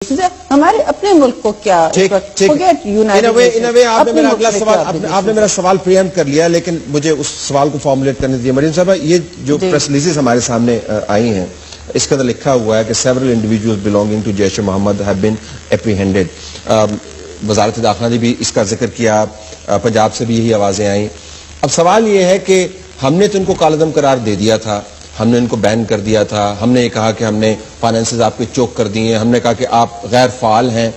ہمارے اپنے ملک کو کیا آپ نے میرا سوال پریمپٹ کر لیا، لیکن مجھے اس سوال کو فارمولیٹ کرنے دیجیے. مریم صاحبہ، یہ جو پریس ریلیزز ہمارے سامنے آئی ہیں، اس کے اندر لکھا ہوا ہے کہ several individuals belonging to Jaish Muhammad have been apprehended. وزارت داخلہ نے بھی اس کا ذکر کیا، پنجاب سے بھی یہی آوازیں آئیں. اب سوال یہ ہے کہ ہم نے تو ان کو کالعدم قرار دے دیا تھا، ہم نے ان کو بین کر دیا تھا، ہم نے یہ کہا کہ ہم نے فائنینسز آپ کے چوک کر دیے، ہم نے کہا کہ آپ غیر فعال ہیں.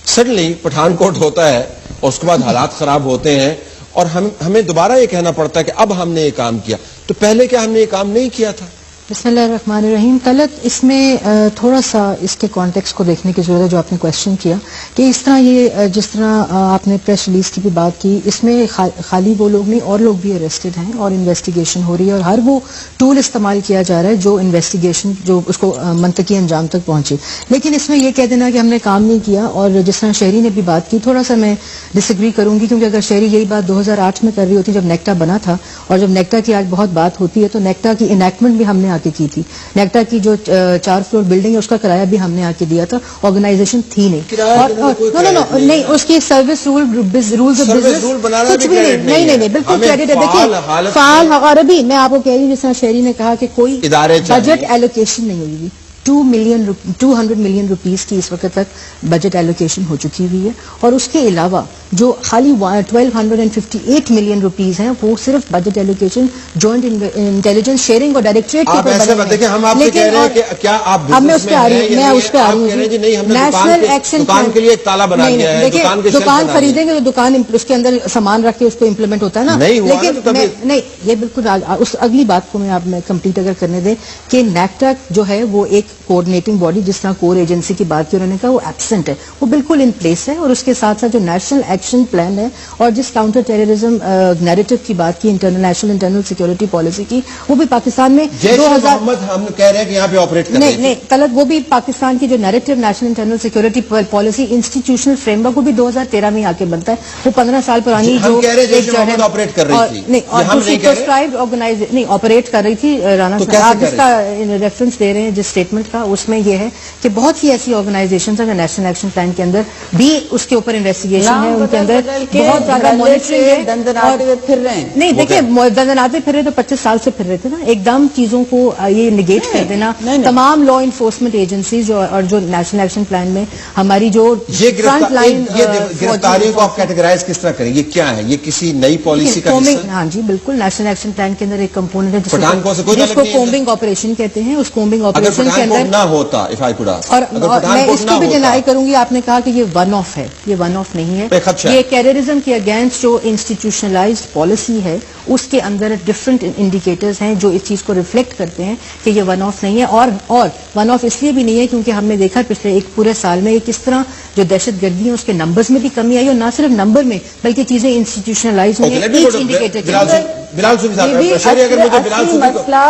سڈنلی پٹھان کوٹ ہوتا ہے اور اس کے بعد حالات خراب ہوتے ہیں اور ہمیں دوبارہ یہ کہنا پڑتا ہے کہ اب ہم نے یہ کام کیا. تو پہلے کیا ہم نے یہ کام نہیں کیا تھا؟ بسم اللہ الرحمن الرحیم. طلعت، اس میں تھوڑا سا اس کے کانٹیکسٹ کو دیکھنے کی ضرورت ہے جو آپ نے کویشچن کیا کہ اس طرح یہ جس طرح آپ نے پریس ریلیز کی بھی بات کی، اس میں خالی وہ لوگ نہیں اور لوگ بھی اریسٹڈ ہیں اور انویسٹیگیشن ہو رہی ہے اور ہر وہ ٹول استعمال کیا جا رہا ہے جو انویسٹیگیشن جو اس کو منطقی انجام تک پہنچے. لیکن اس میں یہ کہہ دینا کہ ہم نے کام نہیں کیا، اور جس طرح شہری نے بھی بات کی، تھوڑا سا میں ڈس ایگری کروں گی، کیونکہ اگر شہری یہی بات 2008 میں کر رہی ہوتی جب نیکٹا بنا تھا، اور جب نیکٹا کی آج بہت بات ہوتی ہے تو نیکٹا کی انیکٹمنٹ بھی ہم نے آ کے کی تھی. نیکٹا کی جو 4 فلور بلڈنگ ہے اس کا کرایہ بھی ہم نے آ کے دیا تھا، آرگنائزیشن تھی نہیں. نہیں، اس کی سروس رولز آف بزنس کچھ بھی نہیں، بالکل کریڈٹ ہے. دیکھیے فعال عربی میں آپ کو کہہ رہی ہوں، جس طرح شہری نے کہا کہ کوئی بجٹ ایلوکیشن نہیں ہوئی. 200 ملین روپیز کی اس وقت تک بجٹ ایلوکیشن ہو چکی ہوئی ہے، اور اس کے علاوہ جو خالی 1258 ملین روپیز ہیں وہ صرف budget allocation joint intelligence sharing اور ڈائریکٹریٹ کے اوپر. لیکن اب میں اس پہ آ رہی ہوں، نیشنل ایکشن دیکھیں دکان خریدیں گے تو دکان اس کے اندر سامان رکھ کے اس کو امپلیمنٹ ہوتا ہے نا. لیکن نہیں، یہ بالکل اس اگلی بات کو میں کمپلیٹ اگر کرنے دیں کہ نیکٹا جو ہے وہ ایک کوآرڈینیٹنگ باڈی، جس طرح کور ایجنسی کی بات کی انہوں نے کہا، وہ ایبسنٹ ہے، وہ بالکل ان پلیس ہے. اور اس کے ساتھ ساتھ جو نیشنل ایکشن پلان ہے اور جس کاؤنٹر ٹیررزم نیریٹو کی بات کی، نیشنل انٹرنل سیکورٹی پالیسی کی، وہ بھی پاکستان میں 2000 ہم کہہ رہے ہیں کہ یہاں پہ آپریٹ کر رہے ہیں. نہیں غلط، وہ بھی پاکستان کی جو narrative national internal security policy institutional frame work, وہ بھی 2013 میں آ کے بنتا ہے. وہ 15 سال پرانی جو آپریٹ کر رہی تھی، نہیں آپریٹ کر رہی تھی. رانا صاحب جس کا ریفرنس دے رہے ہیں جس اسٹیٹمنٹ کا، اس میں یہ ہے کہ بہت سی ایسی آرگنائزیشنز ہیں جو نیشنل ایکشن پلان کے اندر بھی اس کے اوپر انویسٹیگیشن ہے، ان کے اندر بہت زیادہ مانیٹرنگ ہے. پھر رہے ہیں نہیں دیکھیں دندناتے پھر رہے تو 25 سال سے پھر رہے تھے نا. ایک دم چیزوں کو یہ نگیٹ کر دینا. تمام لا انفورسمنٹ ایجنسیز اور جو نیشنل ایکشن پلان میں ہماری جو فرنٹ لائن گرفتاریوں کو آپ کیٹیگرائز کس طرح کریں؟ یہ کیا ہے؟ یہ کسی نئی پالیسی کا حصہ؟ ہاں جی بالکل، نیشنل ایکشن پلان کے اندر ایک کمپوننٹ ہے جس کو کومبنگ آپریشن کہتے ہیں. اس کومبنگ آپریشن کے اندر نہ ہوتا، اور میں اس کو بھی ڈینائی کروں گی. آپ نے کہا کہ یہ ون آف ہے، یہ ون آف نہیں ہے. یہ ٹیررزم کے اگینسٹ جو انسٹیٹیوشنلائزڈ پالیسی ہے اس کے اندر ڈفرنٹ انڈیکیٹرز ہیں جو اس چیز کو ریفلیکٹ کرتے ہیں کہ یہ ون آف نہیں ہے. اور ون آف اس لیے بھی نہیں ہے کیونکہ ہم نے دیکھا پچھلے ایک پورے سال میں کس طرح جو دہشت گردی ہے اس کے نمبرز میں بھی کمی آئی، اور نہ صرف نمبر میں بلکہ چیزیں انسٹیٹیوشنلائز ہوئی ہیں ایچ انڈیکیٹر کے مسئلہ.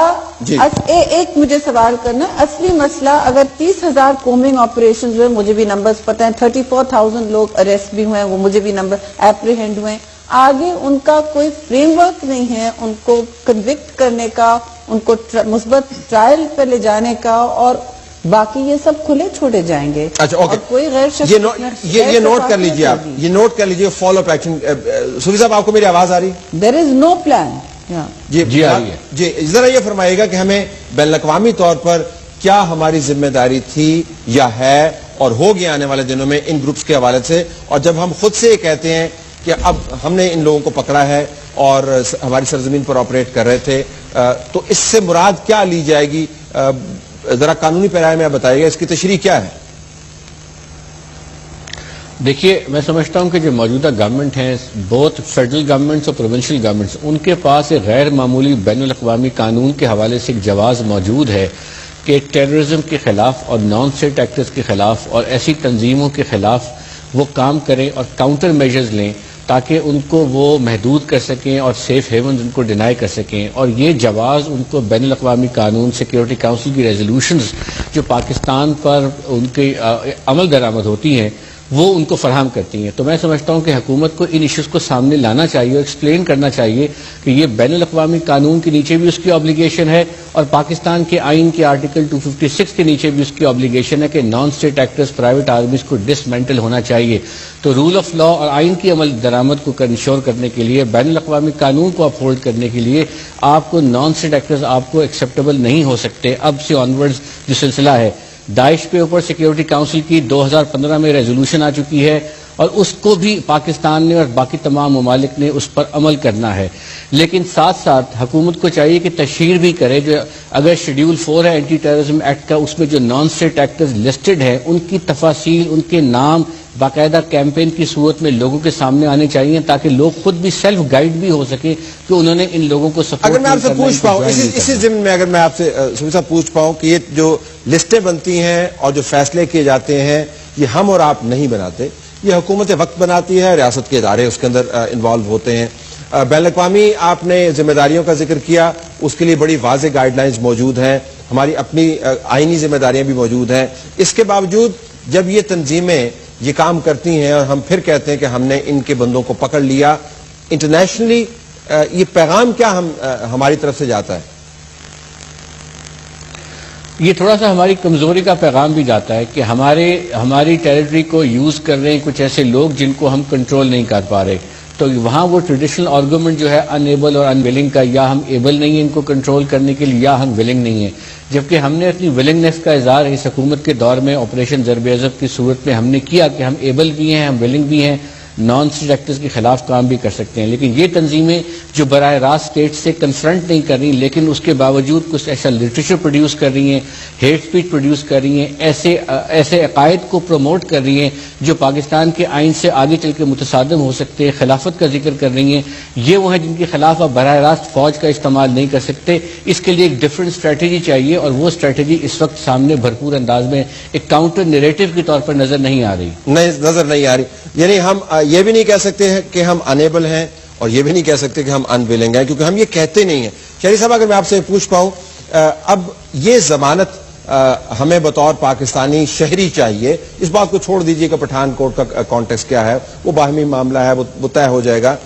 ایک مجھے سوال کرنا، اصلی مسئلہ اگر 30,000 کومنگ آپریشن ہوئے، مجھے بھی نمبرز پتہ ہیں، 34,000 لوگ اریسٹ بھی ہوئے، وہ مجھے بھی نمبر اپریہینڈ ہوئے، آگے ان کا کوئی فریم ورک نہیں ہے ان کو کنوکٹ کرنے کا، ان کو مثبت ٹرائل پہ لے جانے کا، اور باقی یہ سب کھلے چھوڑے جائیں گے. اچھا اوکے، کوئی غیر یہ نوٹ کر لیجیے، آپ یہ نوٹ کر لیجیے. Follow up action. صوفی صاحب، آپ کو میری آواز آ رہی؟ دیر از نو پلان. جی ذرا یہ فرمائیے گا کہ ہمیں بین الاقوامی طور پر کیا ہماری ذمہ داری تھی یا ہے اور ہوگی آنے والے دنوں میں ان گروپس کے حوالے سے. اور جب ہم خود سے یہ کہتے ہیں کہ اب ہم نے ان لوگوں کو پکڑا ہے اور ہماری سرزمین پر آپریٹ کر رہے تھے، تو اس سے مراد کیا لی جائے گی؟ ذرا قانونی پیرائے میں آپ بتائیے گا، اس کی تشریح کیا ہے؟ دیکھیے، میں سمجھتا ہوں کہ جو موجودہ گورنمنٹ ہیں، بہت فیڈرل گورنمنٹس اور پروونشل گورنمنٹس، ان کے پاس ایک غیر معمولی بین الاقوامی قانون کے حوالے سے ایک جواز موجود ہے کہ ٹیررزم کے خلاف اور نان اسٹیٹ ایکٹرز کے خلاف اور ایسی تنظیموں کے خلاف وہ کام کریں اور کاؤنٹر میجرز لیں تاکہ ان کو وہ محدود کر سکیں اور سیف ہیونز ان کو ڈینائی کر سکیں. اور یہ جواز ان کو بین الاقوامی قانون، سیکیورٹی کاؤنسل کی ریزولوشنز جو پاکستان پر ان کی عمل درآمد ہوتی ہیں، وہ ان کو فراہم کرتی ہیں. تو میں سمجھتا ہوں کہ حکومت کو ان ایشوز کو سامنے لانا چاہیے اور ایکسپلین کرنا چاہیے کہ یہ بین الاقوامی قانون کے نیچے بھی اس کی آبلیگیشن ہے اور پاکستان کے آئین کے آرٹیکل 256 کے نیچے بھی اس کی آبلیگیشن ہے کہ non state actors private armies کو ڈسمینٹل ہونا چاہیے. تو رول آف لا اور آئین کی عمل درآمد کو انشور کرنے کے لیے, بین الاقوامی قانون کو اپہولڈ کرنے کے لیے آپ کو نان اسٹیٹ ایکٹرز آپ کو ایکسیپٹیبل نہیں ہو سکتے. اب سے آنورڈز جو سلسلہ ہے, داعش کے اوپر سیکیورٹی کاؤنسل کی 2015 میں ریزولوشن آ چکی ہے اور اس کو بھی پاکستان نے اور باقی تمام ممالک نے اس پر عمل کرنا ہے. لیکن ساتھ ساتھ حکومت کو چاہیے کہ تشہیر بھی کرے, جو اگر شیڈیول 4 ہے اینٹی ٹیررزم ایکٹ کا, اس میں جو نان اسٹیٹ ایکٹرز لسٹڈ ہیں ان کی تفاصیل, ان کے نام باقاعدہ کیمپین کی صورت میں لوگوں کے سامنے آنے چاہیے تاکہ لوگ خود بھی سیلف گائیڈ بھی ہو سکے کہ انہوں نے ان لوگوں کو سپورٹ. اگر میں آپ سے پوچھ پاؤں اسی ضمن میں, اگر میں آپ سے سبھی صاحب پوچھ پاؤں کہ یہ جو لسٹیں بنتی ہیں اور جو فیصلے کیے جاتے ہیں یہ ہم اور آپ نہیں بناتے, یہ حکومت وقت بناتی ہے, ریاست کے ادارے اس کے اندر انوالو ہوتے ہیں. بین الاقوامی آپ نے ذمہ داریوں کا ذکر کیا, اس کے لیے بڑی واضح گائیڈ لائنز موجود ہیں, ہماری اپنی آئینی ذمہ داریاں بھی موجود ہیں. اس کے باوجود جب یہ تنظیمیں یہ کام کرتی ہیں اور ہم پھر کہتے ہیں کہ ہم نے ان کے بندوں کو پکڑ لیا, انٹرنیشنلی یہ پیغام کیا ہماری طرف سے جاتا ہے؟ یہ تھوڑا سا ہماری کمزوری کا پیغام بھی جاتا ہے کہ ہماری ٹیریٹری کو یوز کر رہے ہیں کچھ ایسے لوگ جن کو ہم کنٹرول نہیں کر پا رہے. تو وہاں وہ ٹریڈیشنل آرگومنٹ جو ہے انیبل اور انویلنگ کا, یا ہم ایبل نہیں ہیں ان کو کنٹرول کرنے کے لیے یا ہم ولنگ نہیں ہیں, جبکہ ہم نے اپنی ولنگنیس کا اظہار اس حکومت کے دور میں آپریشن ضرب عضب کی صورت میں ہم نے کیا کہ ہم ایبل بھی ہیں, ہم ولنگ بھی ہیں, نان اسٹیٹ ایکٹرز کے خلاف کام بھی کر سکتے ہیں. لیکن یہ تنظیمیں جو براہ راست اسٹیٹ سے کنفرنٹ نہیں کر رہی لیکن اس کے باوجود کچھ ایسا لٹریچر پروڈیوس کر رہی ہیں, ہیٹ اسپیچ پروڈیوس کر رہی ہیں, ایسے عقائد کو پروموٹ کر رہی ہیں جو پاکستان کے آئین سے آگے چل کے متصادم ہو سکتے ہیں, خلافت کا ذکر کر رہی ہیں, یہ وہ ہیں جن کے خلاف آپ براہ راست فوج کا استعمال نہیں کر سکتے. اس کے لیے ایک ڈفرنٹ اسٹریٹجی چاہیے اور وہ اسٹریٹجی اس وقت سامنے بھرپور انداز میں ایک کاؤنٹر نیریٹو کے طور پر نظر نہیں آ رہی. نظر نہیں آ رہی. یعنی ہم یہ بھی نہیں کہہ سکتے ہیں کہ ہم انیبل ہیں اور یہ بھی نہیں کہہ سکتے کہ ہم انویلنگ ہیں, کیونکہ ہم یہ کہتے نہیں ہیں. شہری صاحب, اگر میں آپ سے پوچھ پاؤں, اب یہ ضمانت ہمیں بطور پاکستانی شہری چاہیے, اس بات کو چھوڑ دیجئے کہ پٹھان کوٹ کا کانٹیکسٹ کیا ہے, وہ باہمی معاملہ ہے, وہ طے ہو جائے گا.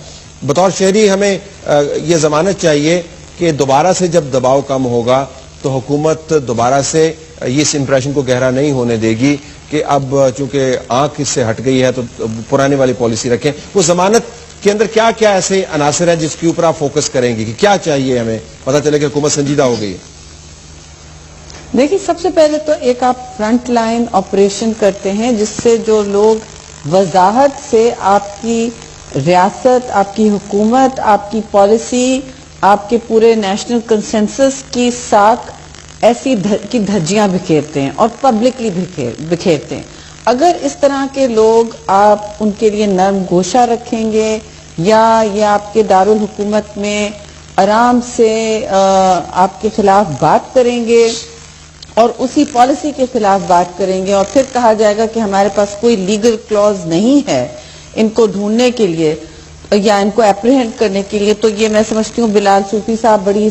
بطور شہری ہمیں یہ ضمانت چاہیے کہ دوبارہ سے جب دباؤ کم ہوگا تو حکومت دوبارہ سے اس امپریشن کو گہرا نہیں ہونے دے گی کہ اب چونکہ آنکھ اس سے ہٹ گئی ہے تو پرانے والی پالیسی رکھیں. وہ ضمانت کے اندر کیا کیا ایسے عناصر ہیں جس کے اوپر آپ فوکس کریں گی کہ کیا چاہیے ہمیں پتہ چلے کہ حکومت سنجیدہ ہو گئی ہے؟ دیکھیے, سب سے پہلے تو ایک آپ فرنٹ لائن آپریشن کرتے ہیں جس سے جو لوگ وضاحت سے آپ کی ریاست, آپ کی حکومت, آپ کی پالیسی, آپ کے پورے نیشنل کنسنسس کی ساتھ ایسی کی دھجیاں بکھیرتے ہیں اور پبلکلی بکھیرتے ہیں. اگر اس طرح کے لوگ آپ ان کے لیے نرم گوشہ رکھیں گے یا یہ آپ کے دارالحکومت میں آرام سے آپ کے خلاف بات کریں گے اور اسی پالیسی کے خلاف بات کریں گے اور پھر کہا جائے گا کہ ہمارے پاس کوئی لیگل کلوز نہیں ہے ان کو ڈھونڈنے کے لیے یا ان کو اپریہینڈ کرنے کے لیے, تو یہ میں سمجھتی ہوں بلال صوفی صاحب بڑی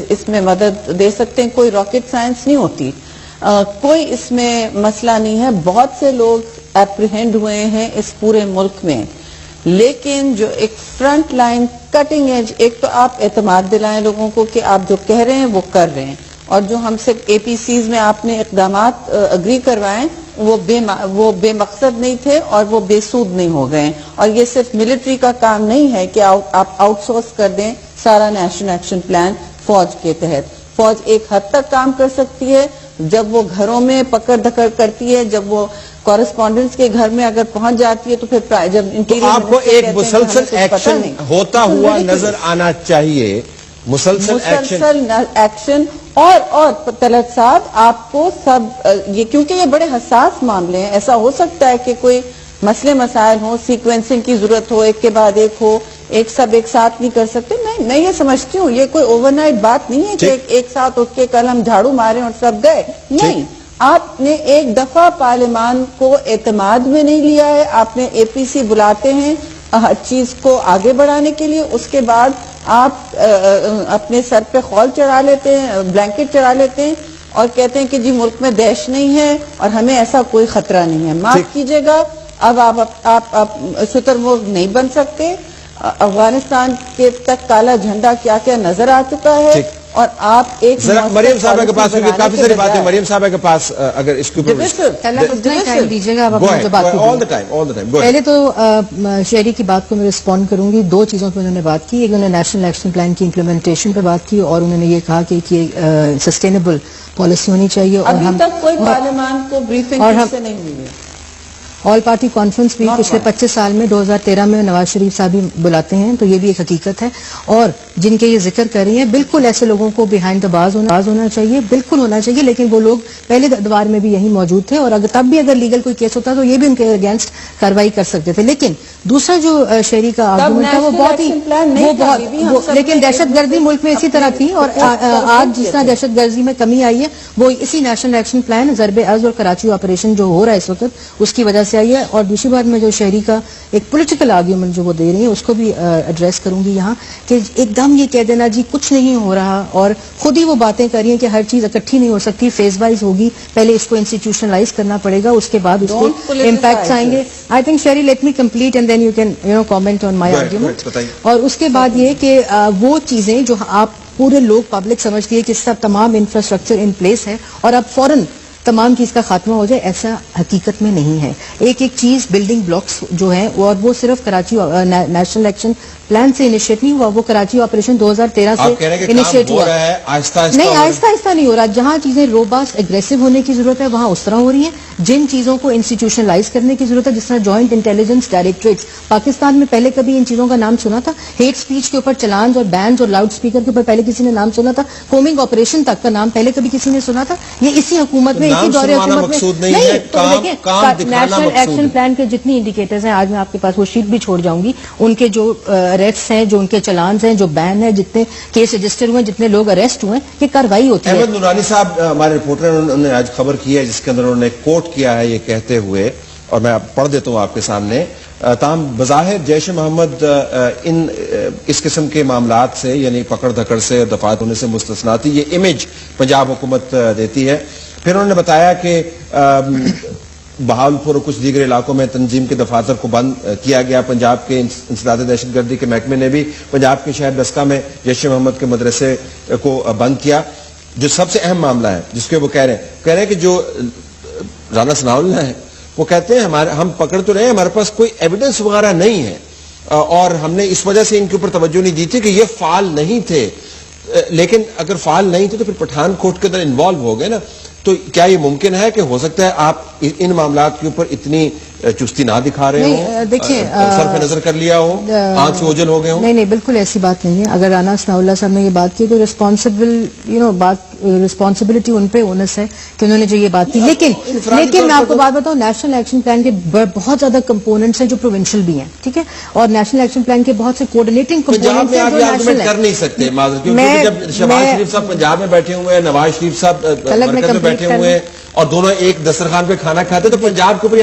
اس میں مدد دے سکتے ہیں. کوئی راکٹ سائنس نہیں ہوتی, کوئی اس میں مسئلہ نہیں ہے. بہت سے لوگ اپریہینڈ ہوئے ہیں اس پورے ملک میں, لیکن جو ایک فرنٹ لائن کٹنگ ایج, ایک تو آپ اعتماد دلائیں لوگوں کو کہ آپ جو کہہ رہے ہیں وہ کر رہے ہیں, اور جو ہم سے اے پی سیز میں آپ نے اقدامات اگری کروائے وہ بے مقصد نہیں تھے اور وہ بے سود نہیں ہو گئے. اور یہ صرف ملٹری کا کام نہیں ہے کہ آپ آؤٹ سورس کر دیں سارا نیشنل ایکشن پلان فوج کے تحت. فوج ایک حد تک کام کر سکتی ہے جب وہ گھروں میں پکڑ دھکڑ کرتی ہے, جب وہ کورسپونڈنٹس کے گھر میں اگر پہنچ جاتی ہے تو پھر جب انٹیریئر آپ کو ایک مسلسل ایکشن ہوتا ہوا نظر آنا چاہیے, مسلسل ایکشن. اور طلعت صاحب آپ کو سب یہ, کیونکہ یہ بڑے حساس معاملے ہیں, ایسا ہو سکتا ہے کہ کوئی مسئلے مسائل ہوں, سیکوینسنگ کی ضرورت ہو, ایک کے بعد ایک ہو, ایک ساتھ نہیں کر سکتے. میں یہ سمجھتی ہوں یہ کوئی اوور نائٹ بات نہیں ہے کہ ایک ساتھ اٹھ کے کل ہم جھاڑو مارے اور سب گئے. نہیں, آپ نے ایک دفعہ پارلیمان کو اعتماد میں نہیں لیا ہے, آپ نے اے پی سی بلاتے ہیں ہر چیز کو آگے بڑھانے کے لیے, اس کے بعد آپ اپنے سر پہ خول چڑھا لیتے ہیں, بلینکٹ چڑھا لیتے ہیں اور کہتے ہیں کہ جی ملک میں دہشت نہیں ہے اور ہمیں ایسا کوئی خطرہ نہیں ہے. معاف کیجئے گا, اب آپ شترمرغ نہیں بن سکتے. افغانستان کے تک کالا جھنڈا کیا کیا نظر آ چکا ہے, اور آپ ایک ذرا مریم صاحبہ کے پاس, کیونکہ کافی ساری باتیں مریم صاحبہ کے پاس, اگر اس کے اوپر دیجیے گا پہلے تو شہری کی بات کو میں رسپونڈ کروں گی. دو چیزوں پہ انہوں نے بات کی. ایک انہوں نے نیشنل ایکشن پلان کی امپلیمنٹیشن پہ بات کی, اور انہوں نے یہ کہا کہ سسٹینیبل پالیسی ہونی چاہیے. اور ابھی تک کوئی پارلیمان کو بریفنگ سے نہیں ہوئی ہے. آل پارٹی کانفرنس بھی پچھلے 25 سال میں 2013 میں نواز شریف صاحب بھی بلاتے ہیں, تو یہ بھی ایک حقیقت ہے. اور جن کے یہ ذکر کر رہی ہیں, بالکل ایسے لوگوں کو بیہائنڈ دا باز ہونا چاہیے, بالکل ہونا چاہیے. لیکن وہ لوگ پہلے ادوار میں بھی یہیں موجود تھے, اور تب بھی اگر لیگل کوئی کیس ہوتا تو یہ بھی ان کے اگینسٹ کارروائی کر سکتے تھے. لیکن دوسرا جو شہری کا آرگومنٹ تھا وہ بہت لیکن دہشت گردی ملک میں اسی طرح تھی, اور آج جس طرح دہشت گردی میں کمی آئی ہے وہ اسی نیشنل ایکشن پلان ضرب ازد اور کراچی آپریشن جو ہو رہا ہے اس وقت, اس کی وجہ سے آئی ہے. اور دوسری بات میں جو شہری کا ایک پولیٹیکل آرگیومنٹ جو وہ دے رہی ہیں اس کو بھی ایڈریس کروں گی یہاں, کہ ایک دم یہ کہہ دینا جی کچھ نہیں ہو رہا, اور خود ہی وہ باتیں کر رہی ہیں کہ ہر چیز اکٹھی نہیں ہو سکتی, فیز وائز ہوگی, پہلے اس کو انسٹیٹیوشنلائز کرنا پڑے گا, اس کے بعد اس کے امپیکٹس آئیں گے. I think Sherry let me complete and then you can comment on my argument. اور اس کے بعد یہ کہ وہ چیزیں جو آپ پورے لوگ پبلک سمجھتی ہے کہ سب تمام انفراسٹرکچر ان پلیس ہے اور اب فوراً تمام چیز کا خاتمہ ہو جائے, ایسا حقیقت میں نہیں ہے. ایک ایک چیز بلڈنگ بلاکس جو ہیں, اور وہ صرف کراچی نیشنل ایکشن پلان سے انیشیٹ نہیں ہوا, وہ کراچی آپریشن 2013 سے انیشیٹ ہوا. نہیں, آہستہ آہستہ نہیں ہو رہا. جہاں چیزیں روباسٹ اگریسو ہونے کی ضرورت ہے وہاں اس طرح ہو رہی ہیں. جن چیزوں کو انسٹیٹیوشنلائز کرنے کی ضرورت ہے, جس طرح جوائنٹ انٹیلیجنس ڈائریکٹریٹس, پاکستان میں پہلے کبھی ان چیزوں کا نام سنا تھا؟ ہیٹ سپیچ کے اوپر چلانز اور بینز اور لاؤڈ اسپیکر کے اوپر پہلے کسی نے نام سنا تھا؟ کومنگ آپریشن تک کا نام پہلے کبھی کسی نے سنا تھا؟ یہ اسی حکومت میں, اسی دور حکومت میں نہیں. تو دیکھیں نیشنل ایکشن پلان کے جتنی انڈیکیٹرز ہیں, آج میں آپ کے پاس وہ شیٹ بھی چھوڑ جاؤں گی, ان کے جو اریسٹ ہیں, جو ان کے چلانز ہیں, جو بین ہے, جتنے کیس رجسٹر ہوئے, جتنے لوگ اریسٹ ہوئے, یہ کارروائی ہوتی ہے. احمد نورانی صاحب ہمارے رپورٹر انہوں نے آج خبر کی ہے جس کے اندر انہوں نے کوٹ کیا ہے یہ کہتے ہوئے, اور میں پڑھ دیتا ہوں آپ کے سامنے. تاہم بظاہر جیش محمد اس قسم کے معاملات سے, یعنی پکڑ دھکڑ سے, دفعات ہونے سے مستثنا تھی. یہ امیج پنجاب حکومت دیتی ہے. پھر انہوں نے بتایا کہ بہاولپور اور کچھ دیگر علاقوں میں تنظیم کے دفاتر کو بند کیا گیا. پنجاب کے انسداد دہشت گردی کے محکمے نے بھی پنجاب کے شہر ڈسکہ میں جیش محمد کے مدرسے کو بند کیا. جو سب سے اہم معاملہ ہے جس کے وہ کہہ رہے ہیں کہ جو رانا ثناء اللہ ہے وہ کہتے ہیں ہم پکڑ تو رہے ہیں, ہمارے پاس کوئی ایویڈنس وغیرہ نہیں ہے, اور ہم نے اس وجہ سے ان کے اوپر توجہ نہیں دی تھی کہ یہ فعال نہیں تھے. لیکن اگر فعال نہیں تھے تو پھر پٹھان کوٹ کے اندر انوالو ہو گئے نا. تو کیا یہ ممکن ہے کہ ہو سکتا ہے آپ ان معاملات کے اوپر اتنی چستی نہ دکھا رہے ہوں, دیکھیں سر پہ نظر کر لیا ہو, آنکھ سے اوجھل ہو گئے ہوں؟ نہیں, بالکل ایسی بات نہیں ہے. اگر رانا ثناء اللہ صاحب نے یہ بات کی تو رسپانسبلٹی ان پہ اونس ہے کہ انہوں نے جو یہ بات کی. لیکن میں آپ کو بات بتاؤں, نیشنل ایکشن پلان کے بہت زیادہ کمپوننٹس ہیں جو پروونشل بھی ہیں, ٹھیک ہے, اور نیشنل ایکشن پلان کے بہت سے کوآرڈینیٹنگ کمپوننٹس ہیں جو نیشنل کر نہیں سکتے. کیونکہ جب شہباز شریف صاحب پنجاب میں بیٹھے ہوئے ہیں, نواز شریف صاحب مرکز میں بیٹھے ہوئے ہیں, اور دونوں ایک دسترخوان پہ کھانا کھاتے, تو پنجاب کے اوپر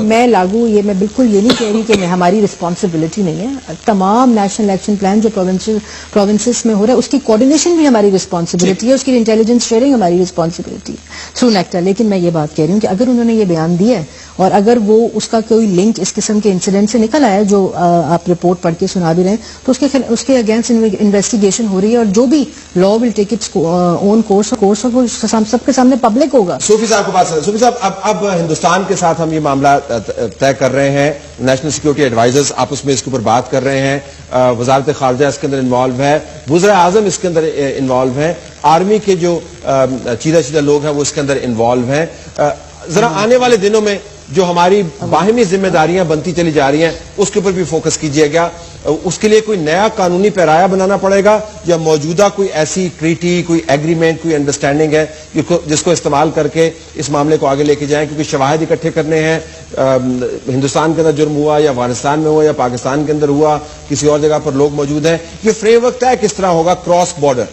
میں بالکل یہ نہیں کہہ رہی کہ ہماری رسپانسبلٹی نہیں ہے. تمام نیشنل ایکشن پلان جو پروونسز میں ہو رہا ہے اس کی کوآرڈینیشن بھی ہماری رسپانسبلٹی ہے, اس کی انٹیلیجنس شیئرنگ ہماری رسپانسبلٹی ہے تھرو نیکٹا. لیکن میں یہ بات کہہ رہی ہوں کہ اگر انہوں نے یہ بیان دیا ہے اور اگر وہ اس کا کوئی لنک اس قسم کے انسیڈنٹ سے نکل آیا جو آپ رپورٹ پڑھ کے سنا بھی رہے ہیں, تو اس کے اگینسٹ انویسٹیگیشن ہو رہی ہے, اور جو بھی لا ول ٹیک اٹس اون کورس وہ سب کے سامنے پبلک ہوگا. صوفی صاحب کو بات, صوفی صاحب اب ہندوستان کے ساتھ ہم یہ معاملہ طے کر رہے ہیں, نیشنل سیکورٹی ایڈوائزرز آپس میں اس کے اوپر بات کر رہے ہیں, وزارت خارجہ اس کے اندر انوالو ہے, وزراء اعظم اس کے اندر انوالو ہیں, آرمی کے جو چیدہ لوگ ہیں وہ اس کے اندر انوالو ہیں. ذرا آنے والے دنوں میں جو ہماری باہمی ذمہ داریاں بنتی چلی جا رہی ہیں اس کے اوپر بھی فوکس کیجیے گا. اس کے لیے کوئی نیا قانونی پیرایا بنانا پڑے گا, یا موجودہ کوئی ایسی ٹریٹی, کوئی ایگریمنٹ, کوئی انڈرسٹینڈنگ ہے جس کو استعمال کر کے اس معاملے کو آگے لے کے جائیں, کیونکہ شواہد اکٹھے کرنے ہیں. ہندوستان کے اندر جرم ہوا, یا افغانستان میں ہوا, یا پاکستان کے اندر ہوا, کسی اور جگہ پر لوگ موجود ہیں, یہ فریم ورک طے کس طرح ہوگا کراس بارڈر؟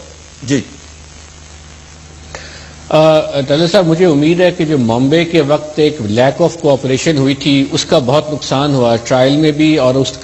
جی طلعت صاحب, مجھے امید ہے کہ جو بامبے کے وقت ایک لیک آف کوآپریشن ہوئی تھی اس کا بہت نقصان ہوا ٹرائل میں بھی, اور اس کا